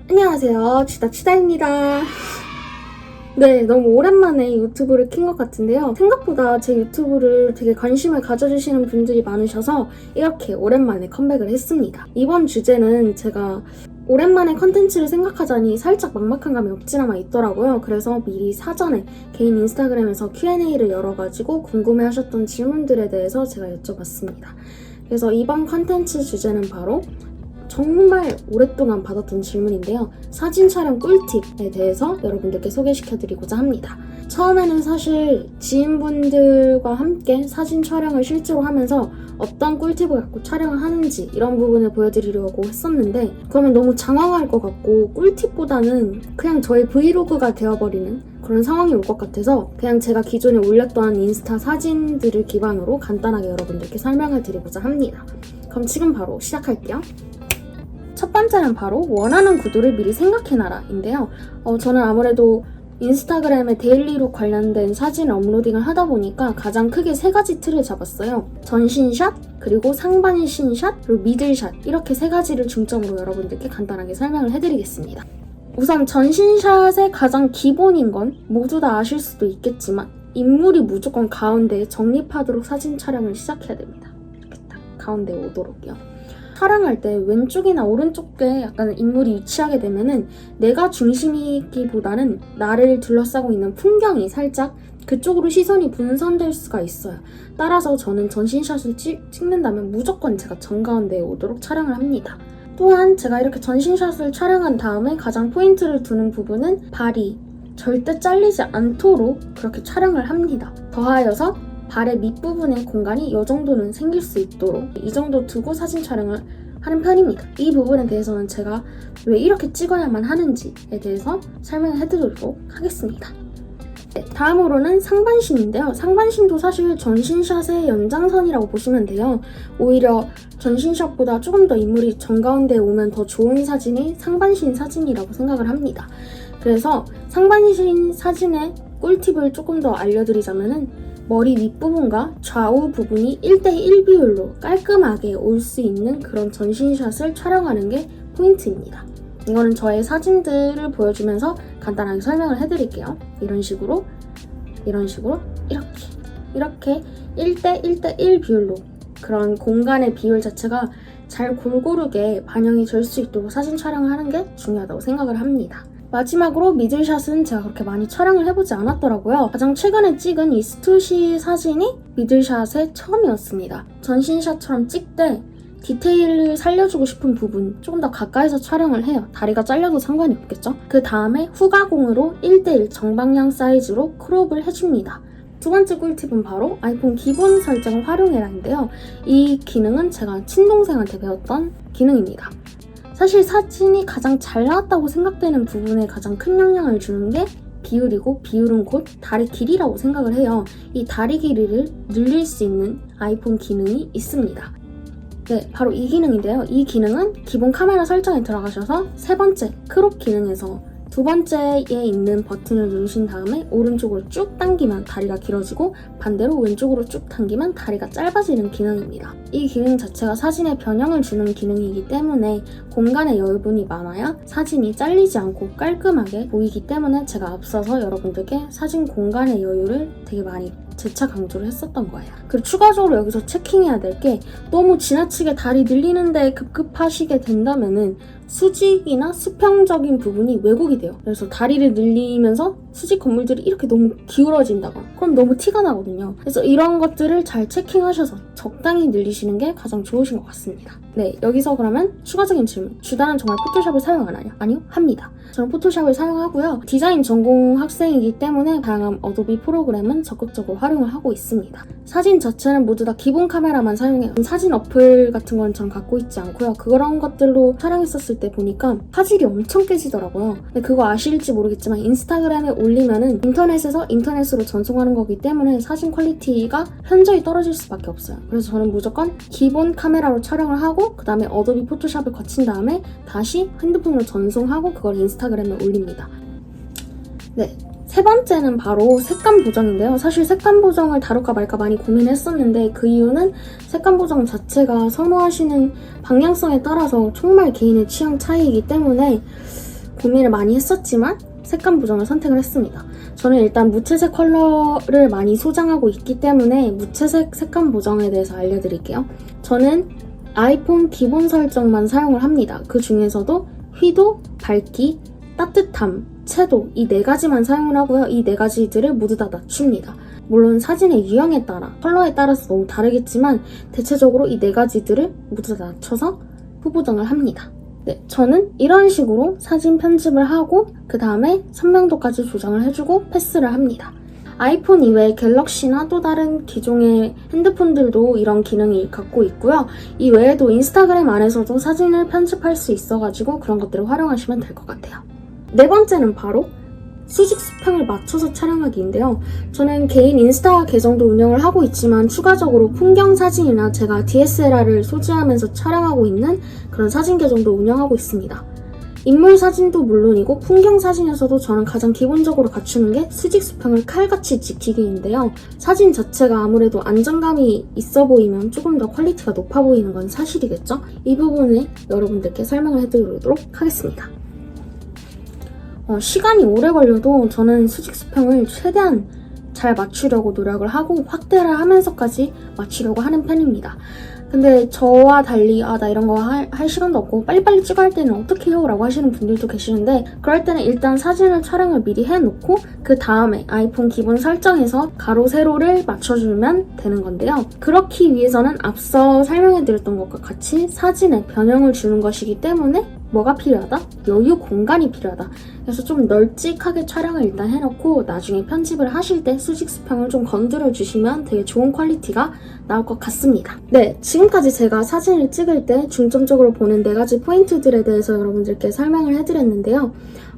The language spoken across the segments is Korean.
안녕하세요, 치다치다입니다. 네, 너무 오랜만에 유튜브를 킨 것 같은데요. 생각보다 제 유튜브를 되게 관심을 가져주시는 분들이 많으셔서 이렇게 오랜만에 컴백을 했습니다. 이번 주제는 제가 오랜만에 컨텐츠를 생각하자니 살짝 막막한 감이 없지않아 있더라고요. 그래서 미리 사전에 개인 인스타그램에서 Q&A를 열어가지고 궁금해하셨던 질문들에 대해서 제가 여쭤봤습니다. 그래서 이번 컨텐츠 주제는 바로 정말 오랫동안 받았던 질문인데요. 사진 촬영 꿀팁에 대해서 여러분들께 소개시켜드리고자 합니다. 처음에는 사실 지인분들과 함께 사진 촬영을 실제로 하면서 어떤 꿀팁을 갖고 촬영을 하는지 이런 부분을 보여드리려고 했었는데 그러면 너무 장황할 것 같고 꿀팁보다는 그냥 저의 브이로그가 되어버리는 그런 상황이 올 것 같아서 그냥 제가 기존에 올렸던 인스타 사진들을 기반으로 간단하게 여러분들께 설명을 드리고자 합니다. 그럼 지금 바로 시작할게요. 첫 번째는 바로 원하는 구도를 미리 생각해놔라 인데요. 저는 아무래도 인스타그램에 데일리룩 관련된 사진을 업로딩을 하다 보니까 가장 크게 세 가지 틀을 잡았어요. 전신샷, 그리고 상반신샷, 그리고 미들샷 이렇게 세 가지를 중점으로 여러분들께 간단하게 설명을 해드리겠습니다. 우선 전신샷의 가장 기본인 건 모두 다 아실 수도 있겠지만 인물이 무조건 가운데에 정립하도록 사진 촬영을 시작해야 됩니다. 이렇게 딱 가운데에 오도록요. 촬영할 때 왼쪽이나 오른쪽에 약간 인물이 위치하게 되면은 내가 중심이기보다는 나를 둘러싸고 있는 풍경이 살짝 그쪽으로 시선이 분산될 수가 있어요. 따라서 저는 전신샷을 찍는다면 무조건 제가 정가운데에 오도록 촬영을 합니다. 또한 제가 이렇게 전신샷을 촬영한 다음에 가장 포인트를 두는 부분은 발이 절대 잘리지 않도록 그렇게 촬영을 합니다. 더하여서 발의 밑부분의 공간이 이 정도는 생길 수 있도록 이 정도 두고 사진 촬영을 하는 편입니다. 이 부분에 대해서는 제가 왜 이렇게 찍어야만 하는지에 대해서 설명을 해드리도록 하겠습니다. 네, 다음으로는 상반신인데요. 상반신도 사실 전신샷의 연장선이라고 보시면 돼요. 오히려 전신샷보다 조금 더 인물이 정가운데에 오면 더 좋은 사진이 상반신 사진이라고 생각을 합니다. 그래서 상반신 사진의 꿀팁을 조금 더 알려드리자면은 머리 윗부분과 좌우 부분이 1대1 비율로 깔끔하게 올 수 있는 그런 전신샷을 촬영하는 게 포인트입니다. 이거는 저의 사진들을 보여주면서 간단하게 설명을 해드릴게요. 이런 식으로 이렇게 1대1대1 비율로 그런 공간의 비율 자체가 잘 골고루게 반영이 될 수 있도록 사진 촬영을 하는 게 중요하다고 생각을 합니다. 마지막으로 미들샷은 제가 그렇게 많이 촬영을 해보지 않았더라고요. 가장 최근에 찍은 이 스투시 사진이 미들샷의 처음이었습니다. 전신샷처럼 찍되 디테일을 살려주고 싶은 부분 조금 더 가까이서 촬영을 해요. 다리가 잘려도 상관이 없겠죠? 그 다음에 후가공으로 1대1 정방향 사이즈로 크롭을 해줍니다. 두 번째 꿀팁은 바로 아이폰 기본 설정 활용해라인데요. 이 기능은 제가 친동생한테 배웠던 기능입니다. 사실 사진이 가장 잘 나왔다고 생각되는 부분에 가장 큰 영향을 주는 게 비율이고 비율은 곧 다리 길이라고 생각을 해요. 이 다리 길이를 늘릴 수 있는 아이폰 기능이 있습니다. 네, 바로 이 기능인데요. 이 기능은 기본 카메라 설정에 들어가셔서 세 번째 크롭 기능에서 두 번째에 있는 버튼을 누르신 다음에 오른쪽으로 쭉 당기면 다리가 길어지고 반대로 왼쪽으로 쭉 당기면 다리가 짧아지는 기능입니다. 이 기능 자체가 사진에 변형을 주는 기능이기 때문에 공간의 여유분이 많아야 사진이 잘리지 않고 깔끔하게 보이기 때문에 제가 앞서서 여러분들께 사진 공간의 여유를 되게 많이 재차 강조를 했었던 거예요. 그리고 추가적으로 여기서 체킹해야 될 게 너무 지나치게 다리 늘리는데 급급하시게 된다면은 수직이나 수평적인 부분이 왜곡이 돼요. 그래서 다리를 늘리면서 수직 건물들이 이렇게 너무 기울어진다거나 그럼 너무 티가 나거든요. 그래서 이런 것들을 잘 체킹하셔서 적당히 늘리시는 게 가장 좋으신 것 같습니다. 네, 여기서 그러면 추가적인 질문. 주단은 정말 포토샵을 사용 안 하냐? 아니요, 합니다. 저는 포토샵을 사용하고요. 디자인 전공 학생이기 때문에 다양한 어도비 프로그램은 적극적으로 활용을 하고 있습니다. 사진 자체는 모두 다 기본 카메라만 사용해요. 사진 어플 같은 건 저는 갖고 있지 않고요. 그런 것들로 촬영했었을 때 보니까 화질이 엄청 깨지더라고요. 근데 그거 아실지 모르겠지만 인스타그램에 올리면은 인터넷에서 인터넷으로 전송하는 거기 때문에 사진 퀄리티가 현저히 떨어질 수밖에 없어요. 그래서 저는 무조건 기본 카메라로 촬영을 하고 그 다음에 어도비 포토샵을 거친 다음에 다시 핸드폰으로 전송하고 그걸 인스타그램에 올립니다. 네, 세 번째는 바로 색감 보정인데요. 사실 색감 보정을 다룰까 말까 많이 고민했었는데 그 이유는 색감 보정 자체가 선호하시는 방향성에 따라서 정말 개인의 취향 차이이기 때문에 고민을 많이 했었지만 색감 보정을 선택을 했습니다. 저는 일단 무채색 컬러를 많이 소장하고 있기 때문에 무채색 색감 보정에 대해서 알려드릴게요. 저는 아이폰 기본 설정만 사용을 합니다. 그 중에서도 휘도, 밝기, 따뜻함, 채도 이 4가지만 사용을 하고요. 이 4가지들을 모두 다 낮춥니다. 물론 사진의 유형에 따라, 컬러에 따라서 너무 다르겠지만 대체적으로 이 4가지들을 모두 다 낮춰서 후보정을 합니다. 네, 저는 이런 식으로 사진 편집을 하고 그 다음에 선명도까지 조정을 해주고 패스를 합니다. 아이폰 이외에 갤럭시나 또 다른 기종의 핸드폰들도 이런 기능이 갖고 있고요. 이 외에도 인스타그램 안에서도 사진을 편집할 수 있어가지고 그런 것들을 활용하시면 될 것 같아요. 네 번째는 바로 수직 수평을 맞춰서 촬영하기인데요. 저는 개인 인스타 계정도 운영을 하고 있지만 추가적으로 풍경 사진이나 제가 DSLR을 소지하면서 촬영하고 있는 그런 사진 계정도 운영하고 있습니다. 인물 사진도 물론이고 풍경 사진에서도 저는 가장 기본적으로 갖추는 게 수직 수평을 칼같이 지키기인데요. 사진 자체가 아무래도 안정감이 있어 보이면 조금 더 퀄리티가 높아 보이는 건 사실이겠죠? 이 부분을 여러분들께 설명을 해드리도록 하겠습니다. 시간이 오래 걸려도 저는 수직 수평을 최대한 잘 맞추려고 노력을 하고 확대를 하면서까지 맞추려고 하는 편입니다. 근데 저와 달리 나 이런 거 할 시간도 없고 빨리빨리 찍어야 할 때는 어떻게 해요? 라고 하시는 분들도 계시는데 그럴 때는 일단 사진을 촬영을 미리 해놓고 그 다음에 아이폰 기본 설정에서 가로 세로를 맞춰주면 되는 건데요. 그렇기 위해서는 앞서 설명해드렸던 것과 같이 사진에 변형을 주는 것이기 때문에 뭐가 필요하다? 여유 공간이 필요하다. 그래서 좀 널찍하게 촬영을 일단 해놓고 나중에 편집을 하실 때 수직 수평을 좀 건드려 주시면 되게 좋은 퀄리티가 나올 것 같습니다. 네, 지금까지 제가 사진을 찍을 때 중점적으로 보는 4가지 포인트들에 대해서 여러분들께 설명을 해드렸는데요.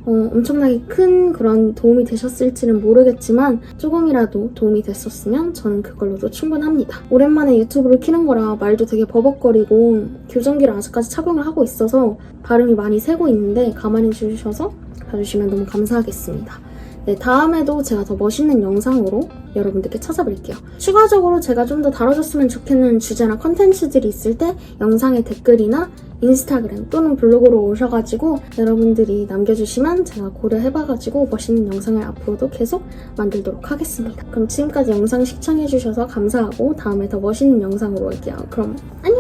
엄청나게 큰 그런 도움이 되셨을지는 모르겠지만 조금이라도 도움이 됐었으면 저는 그걸로도 충분합니다. 오랜만에 유튜브를 키는 거라 말도 되게 버벅거리고 교정기를 아직까지 착용을 하고 있어서 발음이 많이 새고 있는데 가만히 주셔서 봐주시면 너무 감사하겠습니다. 네, 다음에도 제가 더 멋있는 영상으로 여러분들께 찾아뵐게요. 추가적으로 제가 좀 더 다뤄줬으면 좋겠는 주제나 컨텐츠들이 있을 때 영상의 댓글이나 인스타그램 또는 블로그로 오셔가지고 여러분들이 남겨주시면 제가 고려해봐가지고 멋있는 영상을 앞으로도 계속 만들도록 하겠습니다. 그럼 지금까지 영상 시청해주셔서 감사하고 다음에 더 멋있는 영상으로 올게요. 그럼 안녕!